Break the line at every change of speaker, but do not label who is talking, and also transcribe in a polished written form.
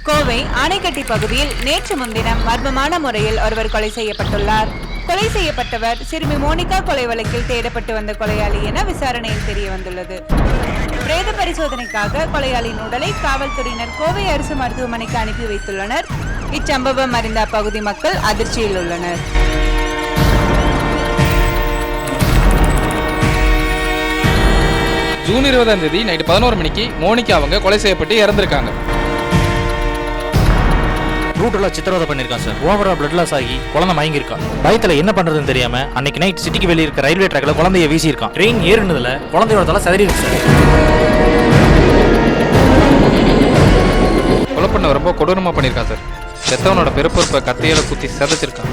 கோவை ஆனைக்கட்டி பகுதியில் நேற்று முன்தினம் மர்மமான முறையில் ஒருவர் கொலை செய்யப்பட்டுள்ளார். கொலை செய்யப்பட்டவர் சிறுமி மோனிகா கொலை வழக்கில் தேடப்பட்டு வந்த கொலையாளி என விசாரணையில் தெரிய வந்துள்ளது. பிரேத பரிசோதனைக்காக கொலையாளியின் உடலை காவல்துறையினர் கோவை அரசு மருத்துவமனைக்கு அனுப்பி வைத்துள்ளனர். இச்சம்பவம் அறிந்த அப்பகுதி மக்கள் அதிர்ச்சியில் உள்ளனர்.
ஜூன் 20 நைட்டு 11 மணிக்கு மோனிகா அவங்க கொலை செய்யப்பட்டு இறந்திருக்காங்க.
ரூட்டெல்லாம் சித்திரவதை பண்ணியிருக்கான் சார். ஓவரா பிளட் லாஸ் ஆகி குழந்தை மயங்கிருக்கான். பயத்தில் என்ன பண்ணுறதுன்னு தெரியாம அன்னைக்கு நைட் சிட்டிக்கு வெளியே இருக்க ரயில்வே ட்ராக்ல குழந்தைய வீசியிருக்கான். ட்ரெயின் ஏறுனதுல குழந்தையோட தலை செதறி இருக்கு சார்.
கொலை பண்ண ரொம்ப கொடூரமாக பண்ணியிருக்கான் சார். செத்தவனோட பிறப்புறுப்பை கத்தியால குத்தி செதைச்சிருக்கான்.